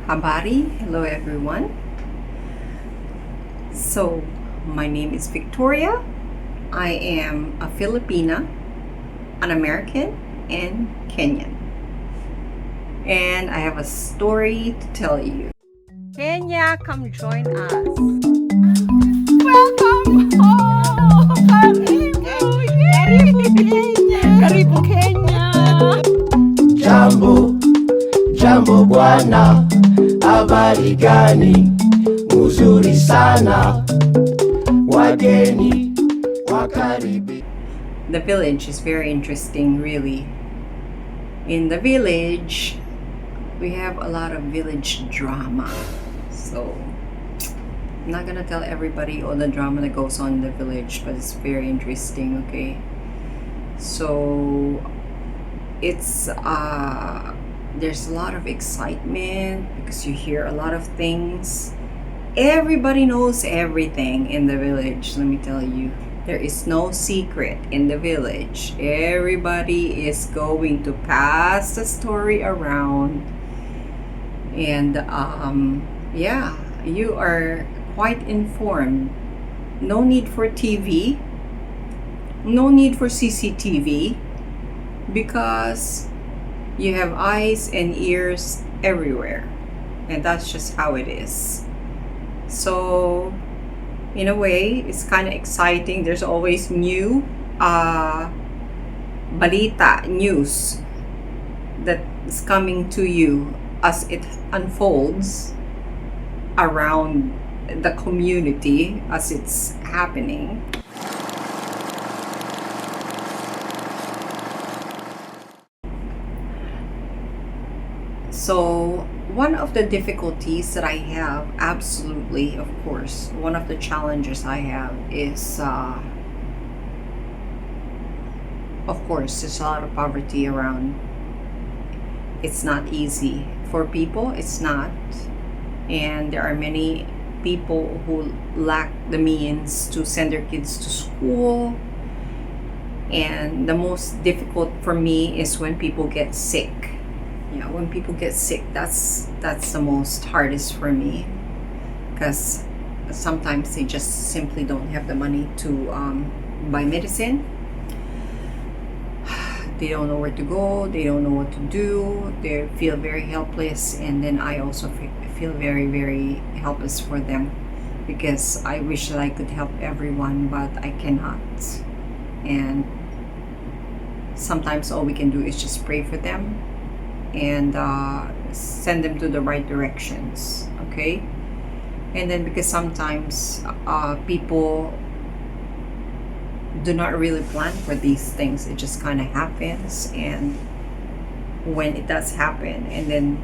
Habari, hello everyone. So, my name is Victoria. I am a Filipina, an American, and Kenyan. And I have a story to tell you. Kenya, come join us. Welcome home! Karibu Kenya! Karibu Kenya! Jambo bwana, habari gani? Mzuri sana, wageni wakaribi. The village is very interesting, really. In the village, we have a lot of village drama. So, I'm not gonna tell everybody all the drama that goes on in the village, but it's very interesting, okay? So, it's there's a lot of excitement because you hear a lot of things. Everybody knows everything in the village, let me tell you. There is no secret in the village. Everybody is going to pass the story around. And yeah, you are quite informed. No need for TV. No need for CCTV. Because you have eyes and ears everywhere, and that's just how it is. So in a way, it's kind of exciting. There's always new balita news that is coming to you as it unfolds around the community as it's happening. So one of the difficulties that I have, absolutely, of course, one of the challenges I have is, of course, there's a lot of poverty around. It's not easy for people, it's not. And there are many people who lack the means to send their kids to school. And the most difficult for me is when people get sick. Yeah, when people get sick, that's the most hardest for me, because sometimes they just simply don't have the money to buy medicine. They don't know where to go, they don't know what to do, they feel very helpless. And then I also feel very, very helpless for them, because I wish that I could help everyone, but I cannot. And sometimes all we can do is just pray for them and send them to the right directions, okay? And then because sometimes people do not really plan for these things, it just kind of happens. And when it does happen, and then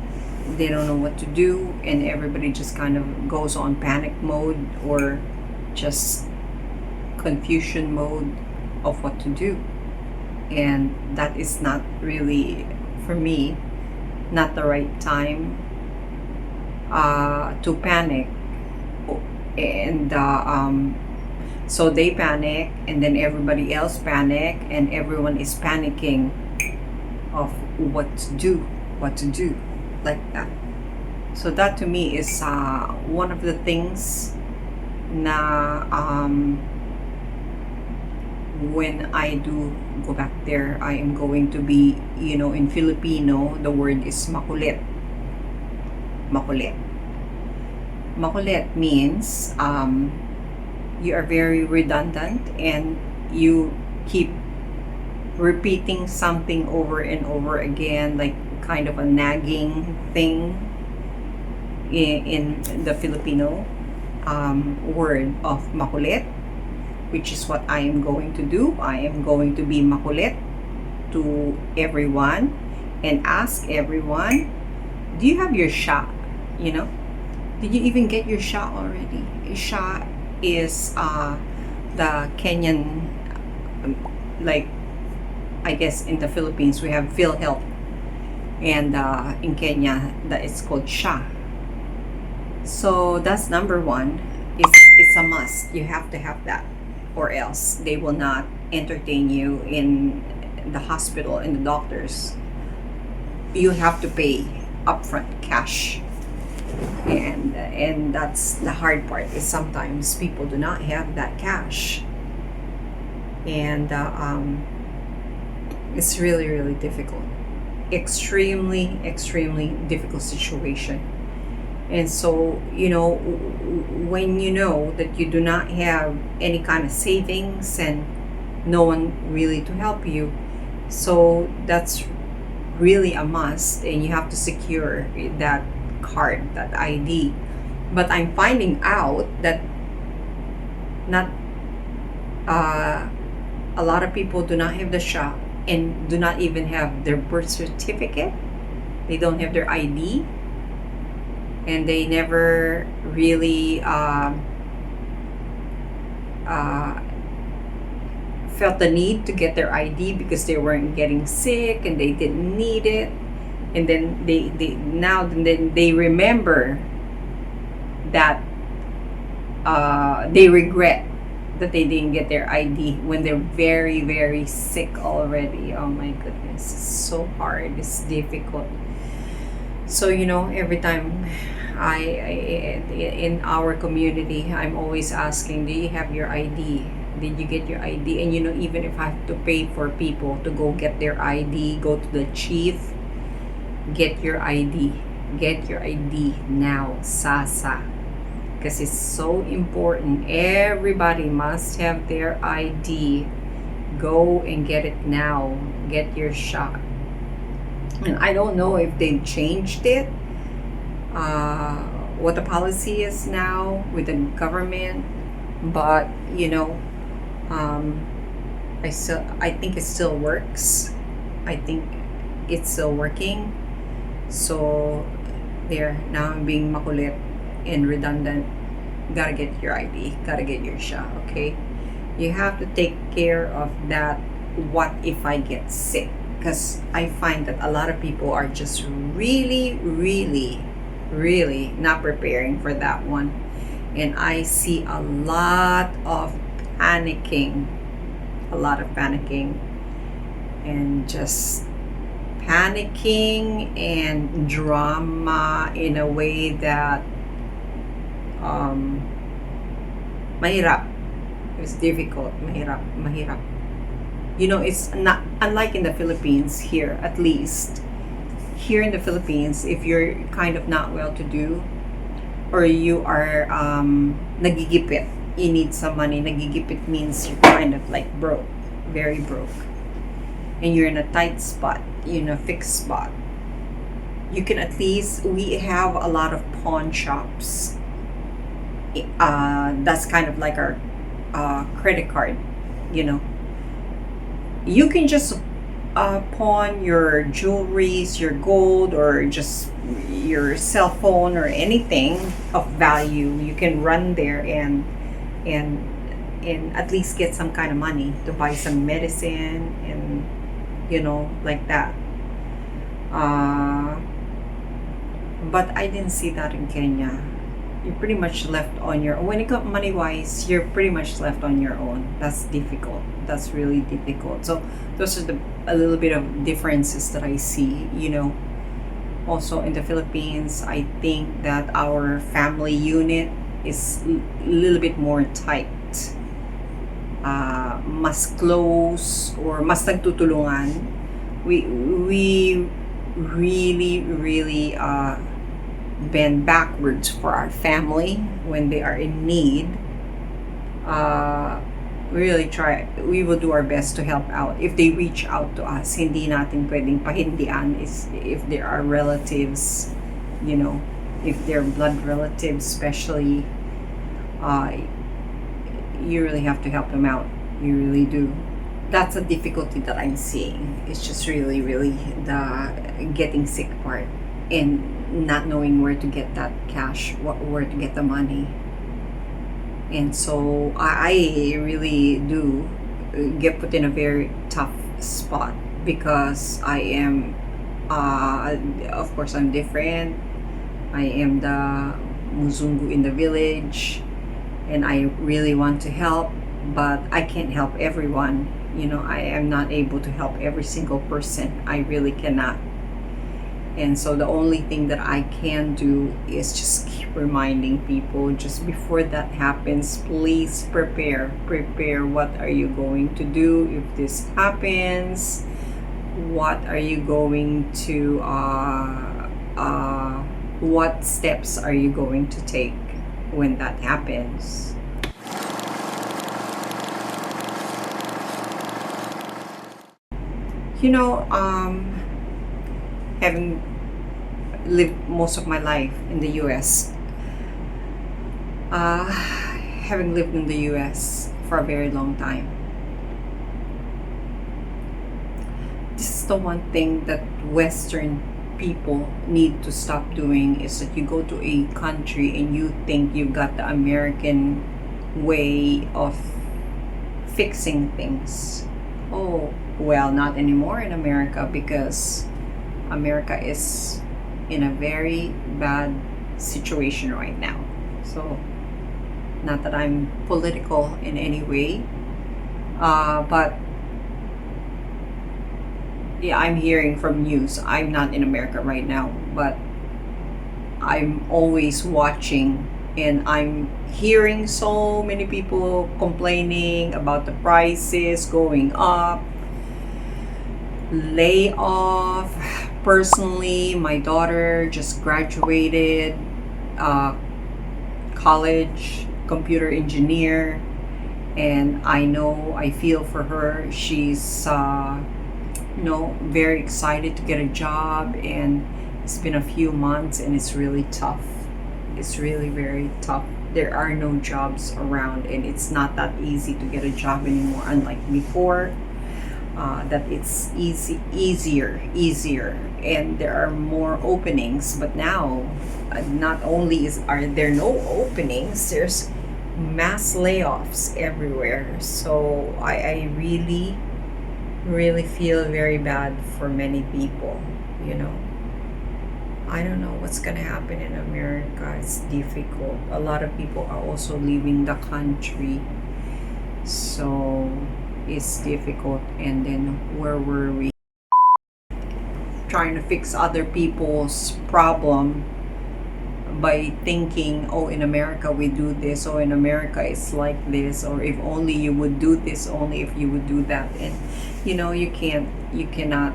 they don't know what to do, and everybody just kind of goes on panic mode or just confusion mode of what to do. And that is not really, for me, not the right time to panic. And so they panic, and then everybody else panic, and everyone is panicking of what to do, like that. So that to me is one of the things na when I do go back there, I am going to be, in Filipino, the word is makulit. Makulit. Makulit means you are very redundant, and you keep repeating something over and over again, like kind of a nagging thing in the Filipino word of makulit, which is what I am going to do. I am going to be makulit to everyone and ask everyone, do you have your shot? Did you even get your shot already? Shot is the Kenyan, like, I guess in the Philippines we have PhilHealth, and in Kenya that is called SHA. So that's number one. It's a must. You have to have that, or else they will not entertain you in the hospital, in the doctors. You have to pay upfront cash And that's the hard part, is sometimes people do not have that cash, and it's really, really difficult, extremely difficult situation. And so, when you know that you do not have any kind of savings and no one really to help you, so that's really a must, and you have to secure that card, that ID. But I'm finding out that not a lot of people do not have the shop and do not even have their birth certificate. They don't have their ID, and they never really felt the need to get their ID because they weren't getting sick and they didn't need it. And then they remember that they regret that they didn't get their ID when they're very, very sick already. Oh my goodness, it's so hard, it's difficult. So every time I in our community, I'm always asking, do you have your ID? Did you get your ID? And even if I have to pay for people to go get their ID, go to the chief, get your ID now, sasa, because it's so important. Everybody must have their ID. Go and get it now. Get your shot. And I don't know if they changed it, what the policy is now with the government, but I think it still works. I think it's still working. So there, now I'm being makulit and redundant. Gotta get your ID, gotta get your shot, okay? You have to take care of that. What if I get sick? Because I find that a lot of people are just really not preparing for that one. And I see a lot of panicking, and just panicking and drama in a way that mahirap. It's difficult. Mahirap. It's not unlike in the Philippines. Here, at least here in the Philippines, if you're kind of not well to do, or you are nagigipit, you need some money. Nagigipit means you're kind of like broke, very broke, and you're in a tight spot, fixed spot. You can at least, we have a lot of pawn shops. That's kind of like our credit card. You can just pawn your jewelries, your gold, or just your cell phone or anything of value. You can run there and at least get some kind of money to buy some medicine and like that. But I didn't see that in Kenya. You're pretty much left on your own. When it comes money wise, you're pretty much left on your own. That's difficult. That's really difficult. So those are a little bit of differences that I see. Also in the Philippines, I think that our family unit is a little bit more tight. Mas close, or mas nagtutulungan. We really bend backwards for our family when they are in need. We will do our best to help out if they reach out to us. Hindi natin pwedeng pahindian is if there are relatives, if they're blood relatives especially, you really have to help them out. You really do. That's a difficulty that I'm seeing. It's just really the getting sick part and not knowing where to get that cash, where to get the money. And so I really do get put in a very tough spot because I am, of course, I'm different. I am the mzungu in the village, and I really want to help, but I can't help everyone. I am not able to help every single person. I really cannot. And so the only thing that I can do is just keep reminding people, just before that happens, please prepare. Prepare. What are you going to do if this happens? What are you going to, what steps are you going to take when that happens? You know, having lived most of my life in the US, having lived in the US for a very long time, this is the one thing that Western people need to stop doing, is that you go to a country and you think you've got the American way of fixing things. Oh, well, not anymore in America, because America is in a very bad situation right now. So, not that I'm political in any way, but yeah, I'm hearing from news. I'm not in America right now, but I'm always watching, and I'm hearing so many people complaining about the prices going up, layoff. Personally, my daughter just graduated college, computer engineer, and I feel for her. She's very excited to get a job, and it's been a few months and it's really tough. It's really very tough. There are no jobs around, and it's not that easy to get a job anymore, unlike before, that it's easier, and there are more openings. But now, not only are there no openings, there's mass layoffs everywhere. So I really feel very bad for many people. I don't know what's gonna happen in America. It's difficult. A lot of people are also leaving the country, so it's difficult. And then where were we? Trying to fix other people's problem by thinking, oh, in America we do this, or in America it's like this, or if only you would do this, only if you would do that. And you cannot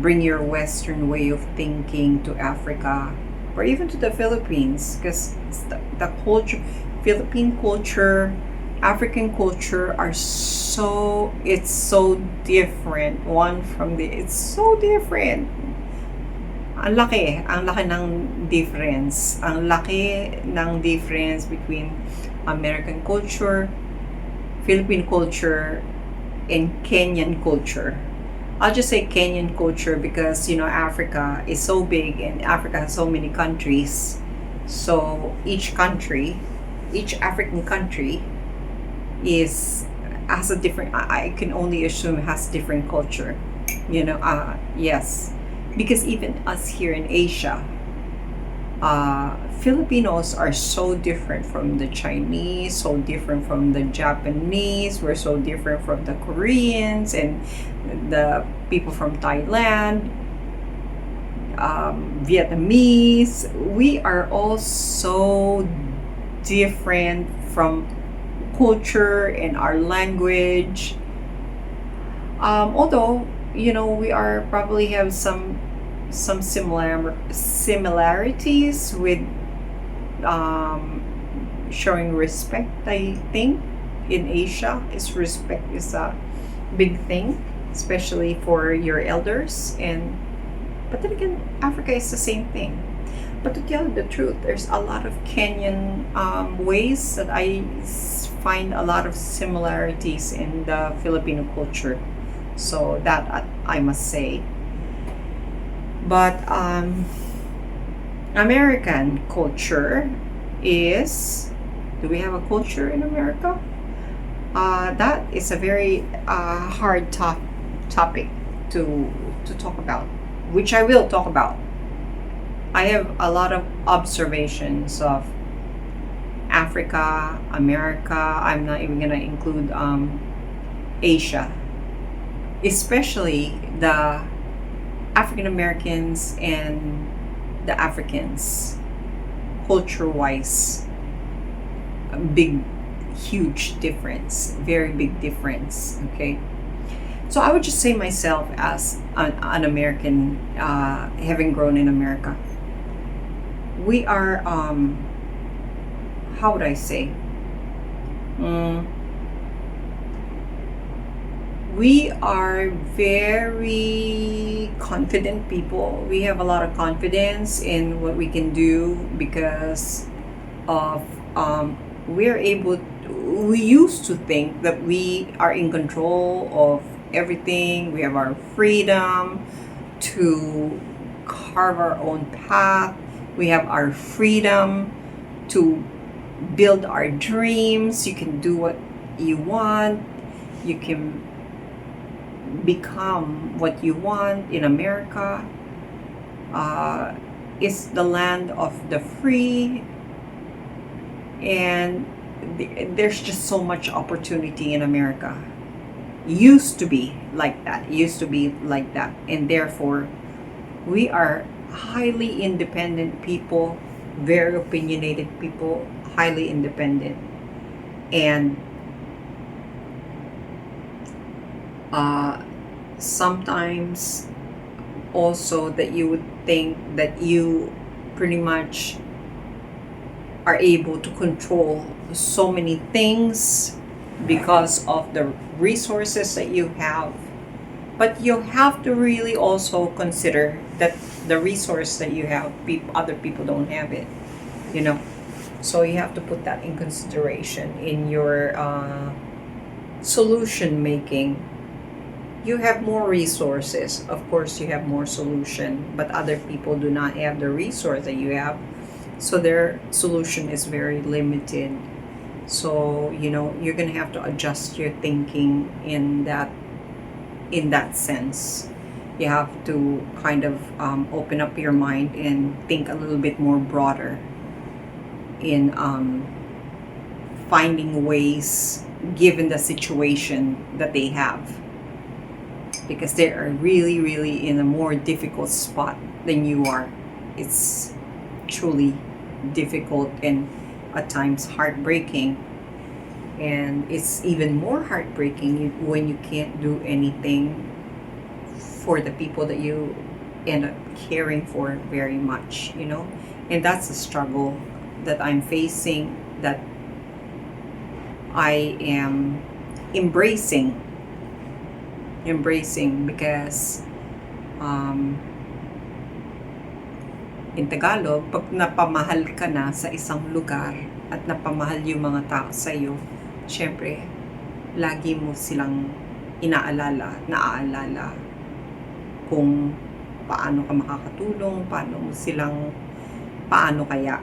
bring your Western way of thinking to Africa, or even to the Philippines, because the culture, Philippine culture, African culture it's so different one from it's so different. Ang laki ng difference. Ang laki ng difference between American culture, Philippine culture, and Kenyan culture. I'll just say Kenyan culture because, Africa is so big and Africa has so many countries. So each African country has a different, I can only assume has different culture. Yes. Because even us here in Asia, Filipinos are so different from the Chinese, so different from the Japanese, we're so different from the Koreans and the people from Thailand, Vietnamese. We are all so different from culture and our language. Although, we are probably have some similarities with showing respect. I think in Asia, respect is a big thing, especially for your elders. But then again, Africa is the same thing. But to tell you the truth, there's a lot of Kenyan ways that I find a lot of similarities in the Filipino culture. So that I must say. But American culture is, do we have a culture in America? That is a very hard topic to talk about, which I will talk about. I have a lot of observations of Africa, America. I'm not even going to include Asia, especially the African Americans and the Africans, culture-wise, a big, huge difference, very big difference. Okay, so I would just say myself as an American, having grown in America, we are, how would I say? Mm, we are very confident people. We have a lot of confidence in what we can do because of, we're able. We used to think that we are in control of everything. We have our freedom to carve our own path. We have our freedom to build our dreams. You can do what you want. You can become what you want in America. It's the land of the free, and there's just so much opportunity in America. Used to be like that. Used to be like that, and therefore, we are highly independent people, very opinionated people, highly independent, and sometimes also that you would think that you pretty much are able to control so many things because of the resources that you have. But you have to really also consider that the resource that you have, other people don't have it, you know. So you have to put that in consideration in your solution making. You have more resources, of course you have more solution, but other people do not have the resource that you have, so their solution is very limited. So you're gonna have to adjust your thinking in that sense. You have to kind of open up your mind and think a little bit more broader in finding ways given the situation that they have, because they are really, really in a more difficult spot than you are. It's truly difficult and at times heartbreaking. And it's even more heartbreaking when you can't do anything for the people that you end up caring for very much, And that's a struggle that I'm facing, that I am embracing because in Tagalog, pag napamahal ka na sa isang lugar at napamahal yung mga tao sa iyo, syempre, lagi mo silang naaalala kung paano ka makakatulong, paano kaya,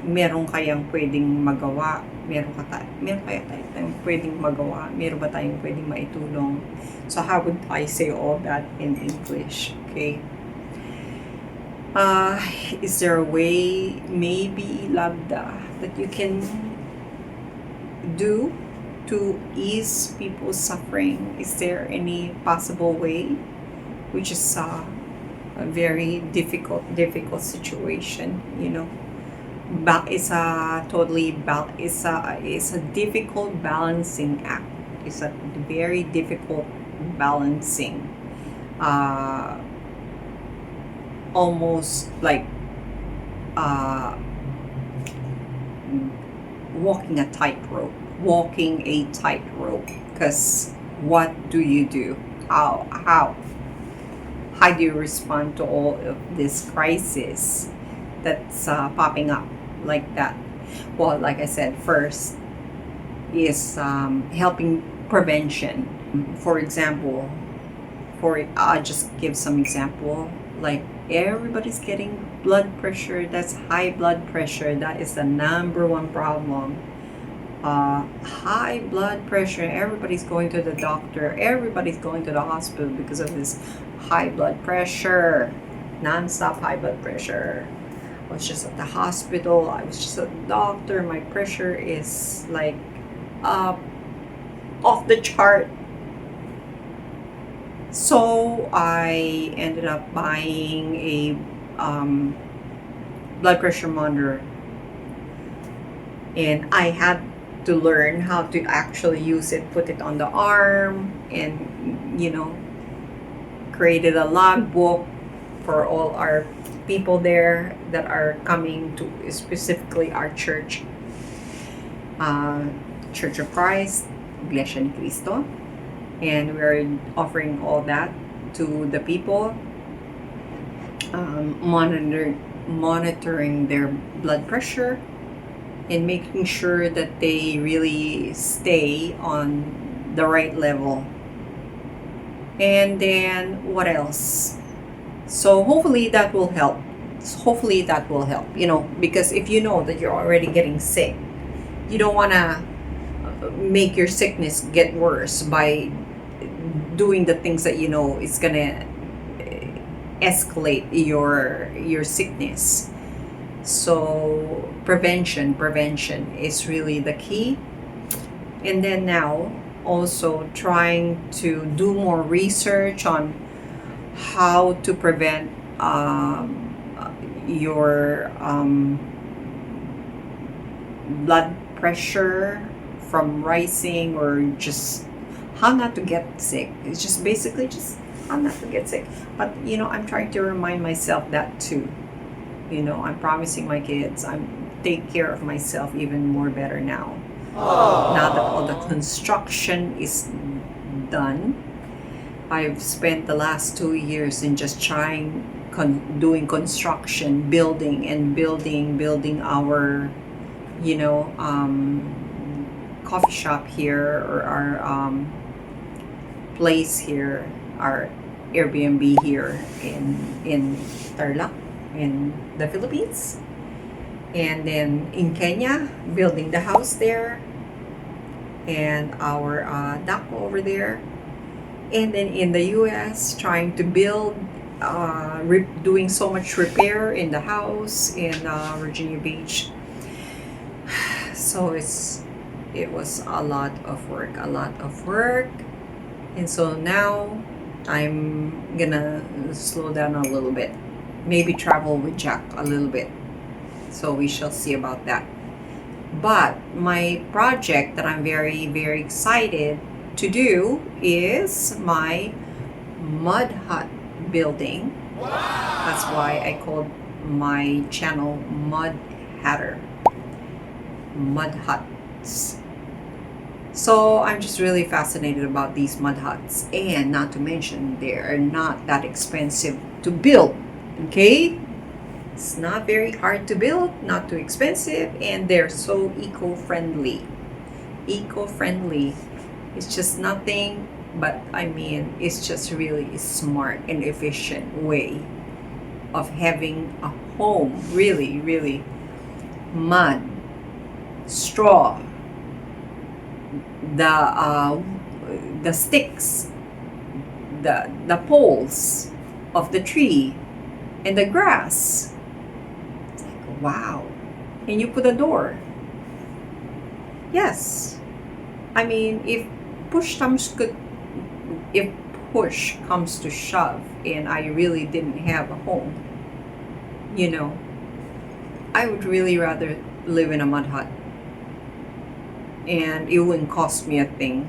meron kayang pwedeng magawa, meron kaya tayong pwedeng magawa, meron ba tayong pwedeng maitulong. So how would I say all that in English? Okay. Is there a way, maybe, Labda, that you can do to ease people's suffering? Is there any possible way? Which is a very difficult situation, It's a difficult balancing act. It's a very difficult balancing. Almost like walking a tightrope. Because what do you do? How do you respond to all of this crisis that's popping up like that? Well, like I said, first is helping prevention. For example, I'll just give some example. Like, everybody's getting blood pressure. That's high blood pressure. That is the number one problem. High blood pressure. Everybody's going to the doctor. Everybody's going to the hospital because of this high blood pressure. Non-stop high blood pressure. I was just at the hospital. I was just at the doctor. My pressure is off the chart. So I ended up buying a blood pressure monitor, and I had to learn how to actually use it, put it on the arm, and created a logbook for all our people there that are coming to specifically our church, uh, Church of Christ, Iglesia ni Cristo, and we're offering all that to the people, monitoring their blood pressure and making sure that they really stay on the right level. And then what else? So hopefully that will help. Because if you know that you're already getting sick, you don't want to make your sickness get worse by doing the things that is going to escalate your sickness. So prevention is really the key. And then now also trying to do more research on how to prevent your blood pressure from rising, or just how not to get sick. It's just basically just how not to get sick. But I'm trying to remind myself that too. I'm promising my kids I'm take care of myself even more better now. Now that all the construction is done, I've spent the last 2 years in just doing construction, building our coffee shop here, or our place here, our Airbnb here in Tarlac, in the Philippines. And then in Kenya, building the house there, and our dako over there. And then in the US, trying to build, doing so much repair in the house in Virginia Beach. So it was a lot of work. And so now I'm gonna slow down a little bit, maybe travel with Jack a little bit. So we shall see about that. But my project that I'm very, very excited to do is my mud hut building. That's why I called my channel Mud Hatter. Mud huts. So I'm just really fascinated about these mud huts, and not to mention they are not that expensive to build. Okay? It's not very hard to build, not too expensive, and they're so eco-friendly. It's just nothing, but it's just really a smart and efficient way of having a home. Really, really. Mud, straw, the sticks, the poles of the tree, and the grass. It's like, wow. And you put a door. Yes. If push comes to shove and I really didn't have a home, I would really rather live in a mud hut. And it wouldn't cost me a thing.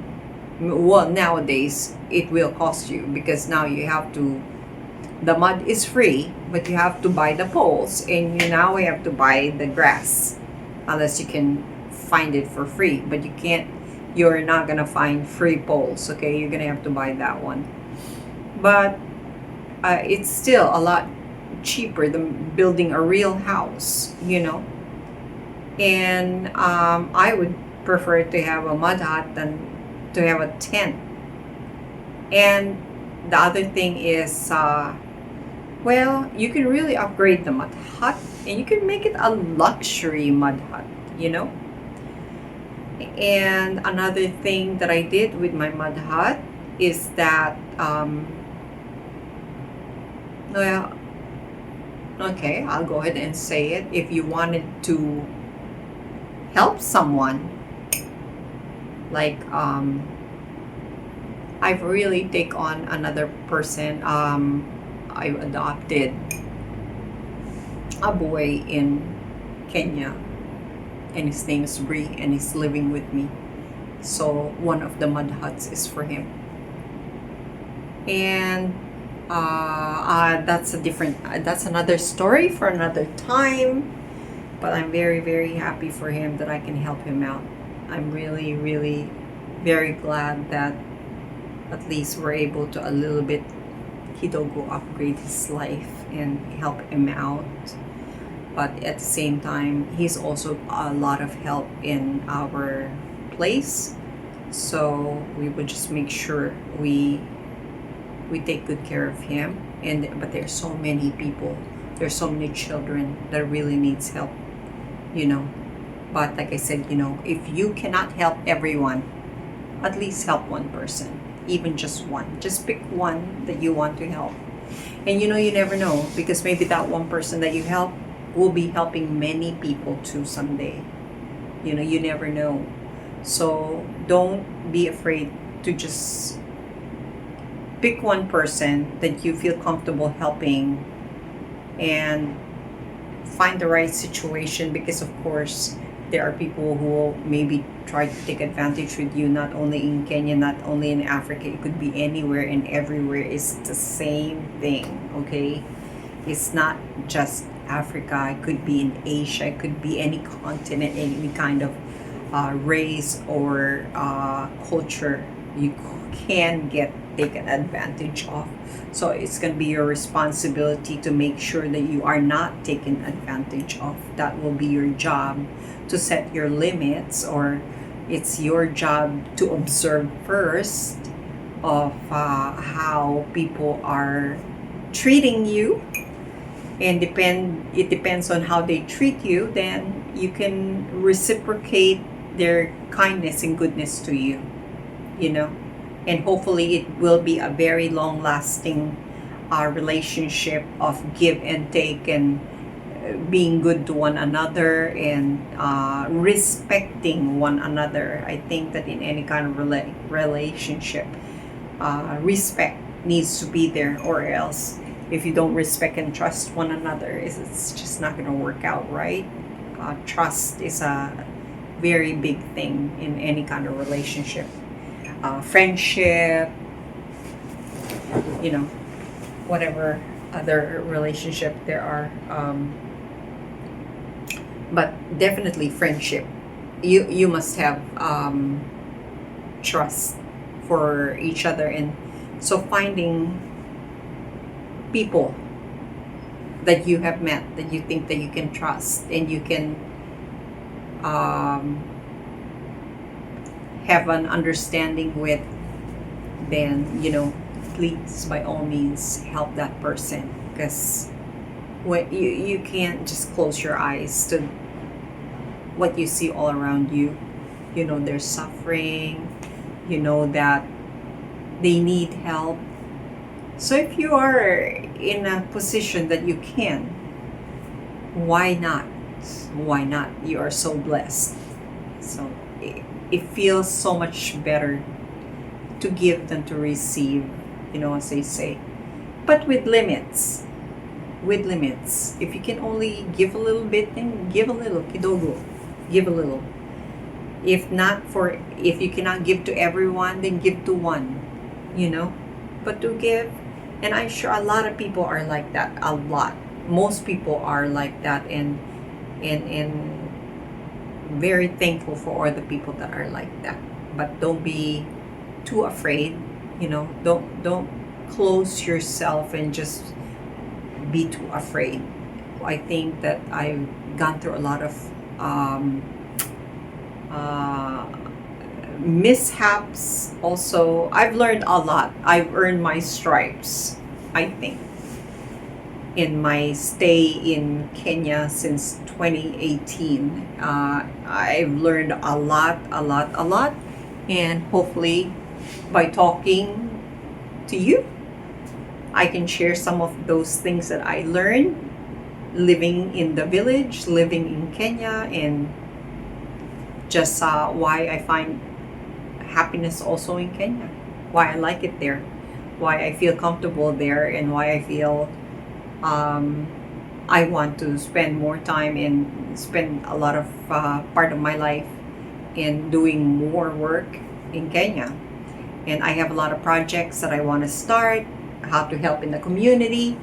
Well, nowadays it will cost you, because now the mud is free, but you have to buy the poles, and now we have to buy the grass, unless you can find it for free. But you're not gonna find free poles, okay? You're gonna have to buy that one. But it's still a lot cheaper than building a real house, and I would prefer to have a mud hut than to have a tent. And the other thing is, you can really upgrade the mud hut, and you can make it a luxury mud hut, And another thing that I did with my mud hut is that, okay, I'll go ahead and say it. If you wanted to help someone, like I've really take on another person. I adopted a boy in Kenya, and his name is Bree, and he's living with me. So one of the mud huts is for him, and that's another story for another time. But I'm very, very happy for him that I can help him out. I'm really, really very glad that at least we're able to a little bit Kidogo upgrade his life and help him out. But at the same time, he's also a lot of help in our place. So we would just make sure we take good care of him. But there's so many people, there's so many children that really needs help, you know. But like I said, you know, if you cannot help everyone, at least help one person, even just one. Just pick one that you want to help. And you know, you never know, because maybe that one person that you help will be helping many people too someday. You know, you never know. So don't be afraid to just pick one person that you feel comfortable helping and find the right situation, because of course there are people who will maybe try to take advantage with you, not only in Kenya, not only in Africa. It could be anywhere and everywhere. It's the same thing, okay? It's not just Africa. It could be in Asia. It could be any continent, any kind of race or culture. You can get taken advantage of. So it's going to be your responsibility to make sure that you are not taken advantage of. That will be your job, to set your limits, or it's your job to observe first of how people are treating you, and it depends on how they treat you, then you can reciprocate their kindness and goodness to you, you know. And hopefully it will be a very long lasting relationship of give and take, and being good to one another, and respecting one another. I think that in any kind of relationship, respect needs to be there, or else if you don't respect and trust one another, it's just not going to work out, right? Trust is a very big thing in any kind of relationship, friendship, you know, whatever other relationship there are. But definitely friendship, you must have trust for each other. And so finding people that you have met that you think that you can trust and you can have an understanding with, then, you know, please by all means help that person, because what you can't just close your eyes to what you see all around you. You know, they're suffering, you know that they need help. So if you are in a position that you can, why not? Why not? You are so blessed. So it feels so much better to give than to receive, you know, as they say. But with limits. With limits. If you can only give a little bit, then give a little. Kidogo. Give a little. If you cannot give to everyone, then give to one. You know? But to give. And I'm sure a lot of people are like that. A lot. Most people are like that, and very thankful for all the people that are like that. But don't be too afraid. You know, don't close yourself and just be too afraid. I think that I've gone through a lot of mishaps. Also, I've learned a lot. I've earned my stripes, I think, in my stay in Kenya since 2018. I've learned a lot, and hopefully by talking to you, I can share some of those things that I learned living in the village, living in Kenya, and just why I find happiness also in Kenya. why I like it there, why I feel comfortable there, and why I feel I want to spend more time and spend a lot of part of my life in doing more work in Kenya. And I have a lot of projects that I want to start, how to help in the community,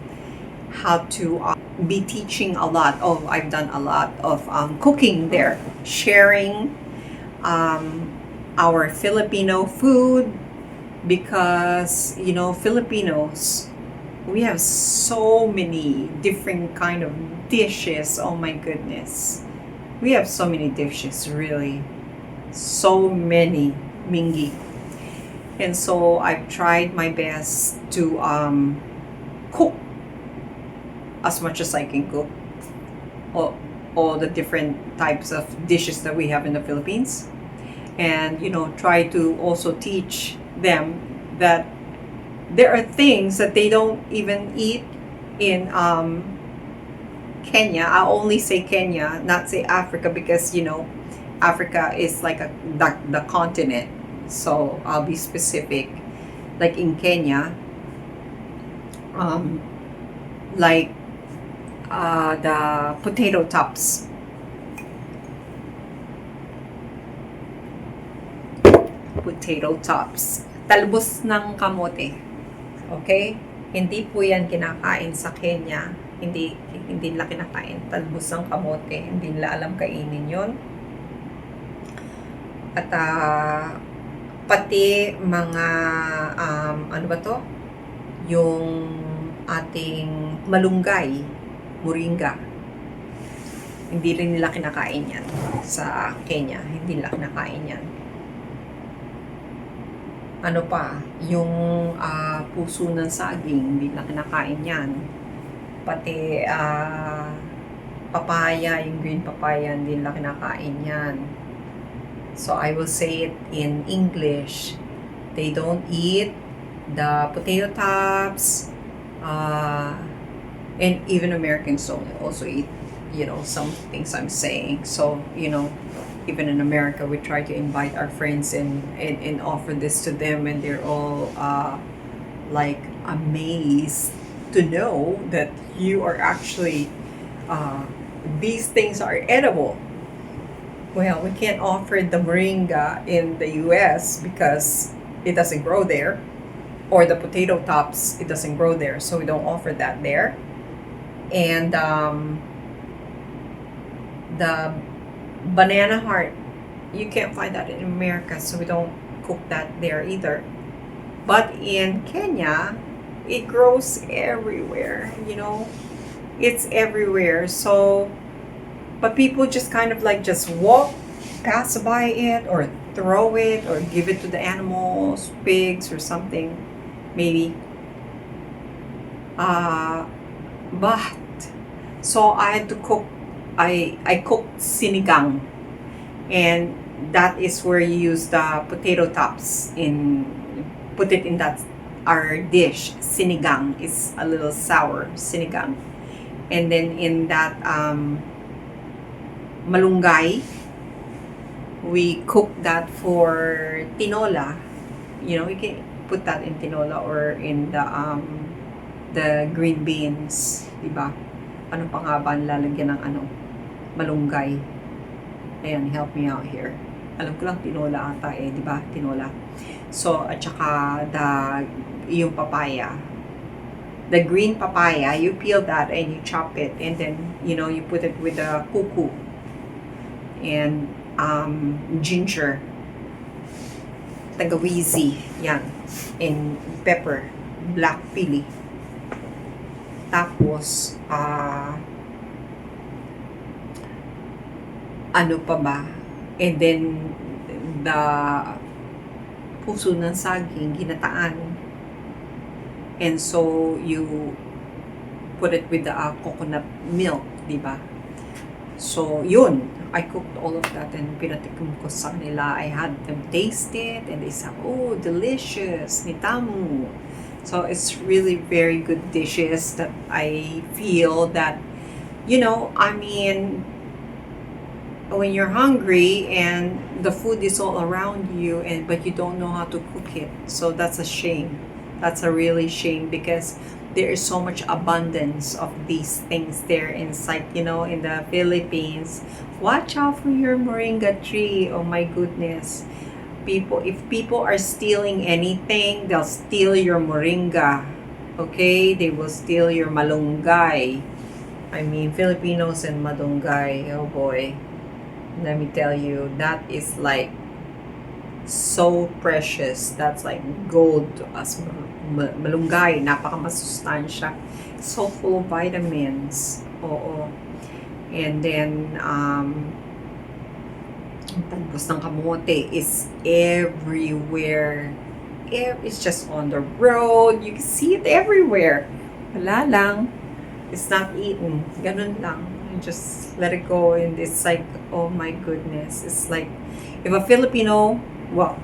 how to be teaching a lot. Oh, I've done a lot of cooking there, sharing our Filipino food, because Filipinos, we have so many different kind of dishes. Oh my goodness, we have so many dishes, really, so many, Mingi. And so I've tried my best to cook as much as I can cook all the different types of dishes that we have in the Philippines, and try to also teach them that there are things that they don't even eat in Kenya. I only say Kenya, not say Africa, because Africa is like the continent. So I'll be specific. Like in Kenya, like the potato tops. Potato tops. Talbos ng kamote. Okay? Hindi po yan kinakain sa Kenya. Hindi nila kinakain. Talbos ng kamote. Hindi nila alam kainin yon. At pati mga ano ba to? Yung ating malunggay, moringa. Hindi rin nila kinakain yan sa Kenya. Hindi nila kinakain yan. Ano pa? Yung puso ng saging, hindi nila kinakain yan. Pati papaya, yung green papaya, hindi nila kinakain yan. So I will say it in English. They don't eat the potato tops, and even Americans don't also eat, some things I'm saying. So, even in America, we try to invite our friends and offer this to them, and they're all like amazed to know that you are actually, these things are edible. Well, we can't offer the moringa in the US because it doesn't grow there, or the potato tops, it doesn't grow there, so we don't offer that there. And the banana heart, you can't find that in America, so we don't cook that there either. But in Kenya, it grows everywhere, it's everywhere. So, but people just kind of like just pass by it, or throw it, or give it to the animals, pigs or something, maybe. But so I had to cook. I cooked sinigang, and that is where you use the potato tops put it in that our dish. Sinigang is a little sour sinigang, and then in that malunggay, we cook that for tinola. We can put that in tinola or in the green beans, diba? Ano pa nga ba nilalagyan ng malunggay? Ayan, help me out here. Alam ko lang tinola ata diba? Tinola. So, at saka yung papaya. The green papaya, you peel that and you chop it, and then, you put it with the kuku and ginger, tagawizi, yan, and pepper, black pili. Tapos, ano pa ba? And then, the puso ng saging, ginataan. And so, you put it with the coconut milk, diba? So, yun. I cooked all of that and pinatikim ko sa kanila. I had them taste it and they said, oh, delicious, nitamu. So, it's really very good dishes that I feel that, when you're hungry and the food is all around you, and but you don't know how to cook it. So that's a shame. That's a really shame, because there is so much abundance of these things there inside, in the Philippines. Watch out for your moringa tree. Oh my goodness. If people are stealing anything, they'll steal your moringa. Okay? They will steal your malunggay. I mean, Filipinos and malunggay. Oh boy. Let me tell you, that is like so precious. That's like gold to us. Malunggay, napaka-masustansya. So full of vitamins. Oo. And then, talbos ng kamote is everywhere. It's just on the road. You can see it everywhere. Wala lang. It's not eaten. Ganun lang. You just let it go, and it's like, oh my goodness. It's like, if a Filipino, well,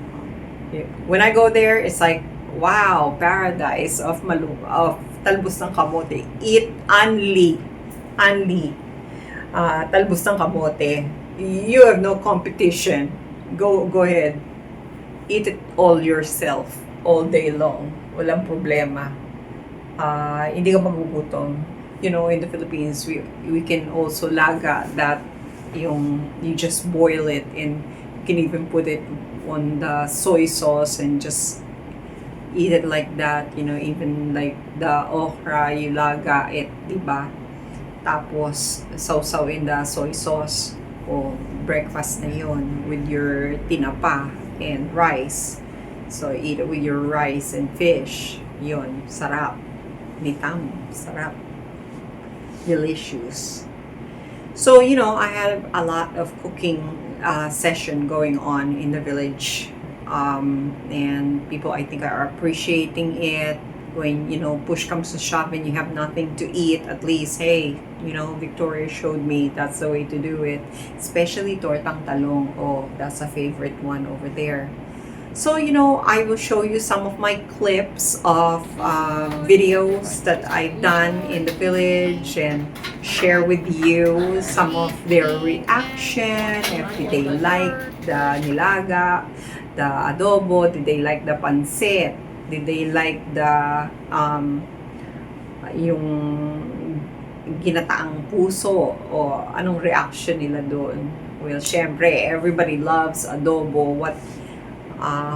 when I go there, it's like, wow, paradise of talbos ng kamote. Eat only talbos ng kamote. You have no competition. Go ahead. Eat it all yourself, all day long. Walang problema. Hindi ka magugutom. In the Philippines, we can also laga that, you just boil it, and you can even put it on the soy sauce and just eat it like that. Even like the okra, you laga it, diba? Tapos sausaw in the soy sauce. O breakfast na yun with your tinapa and rice. So eat it with your rice and fish. Yun, sarap. Nitam, sarap. Delicious. So, I had a lot of cooking session going on in the village. And people, I think, are appreciating it. When, push comes to shove and you have nothing to eat, at least, hey, Victoria showed me that's the way to do it. Especially tortang talong. Oh, that's a favorite one over there. So, I will show you some of my clips of videos that I've done in the village, and share with you some of their reaction, if they like the nilaga, the adobo, did they like the pancit, did they like the yung ginataang puso, o anong reaction nila doon. Well, syempre, everybody loves adobo.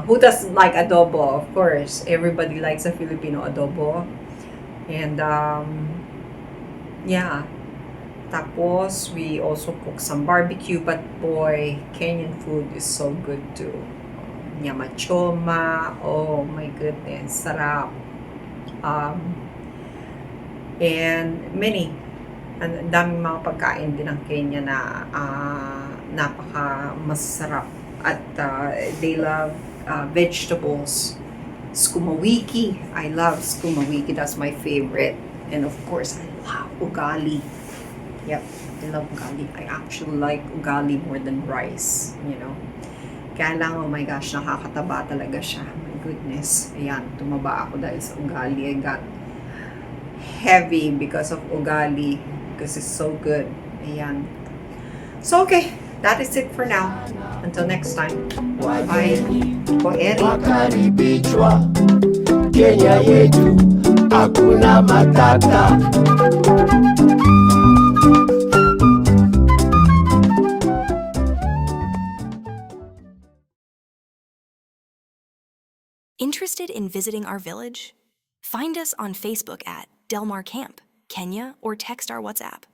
Who doesn't like adobo? Of course, everybody likes a Filipino adobo. And yeah. Tapos, we also cook some barbecue, but boy, Kenyan food is so good too. Nyama choma, oh my goodness, sarap. And ang daming mga pagkain din ng Kenya na napaka masarap. At they love vegetables. Skumawiki, I love skumawiki, that's my favorite. And of course, I love ugali. Yep, I love ugali. I actually like ugali more than rice, Kaya lang, oh my gosh, nakakataba talaga siya. My goodness. Ayan, tumaba ako dahil sa ugali. I got heavy because of ugali, because it's so good. Ayan. So, okay. That is it for now. Until next time. Bye. Kwaheri. Wakaribishwa Kenya yetu, hakuna matata. Interested in visiting our village? Find us on Facebook at Delmar Camp, Kenya, or text our WhatsApp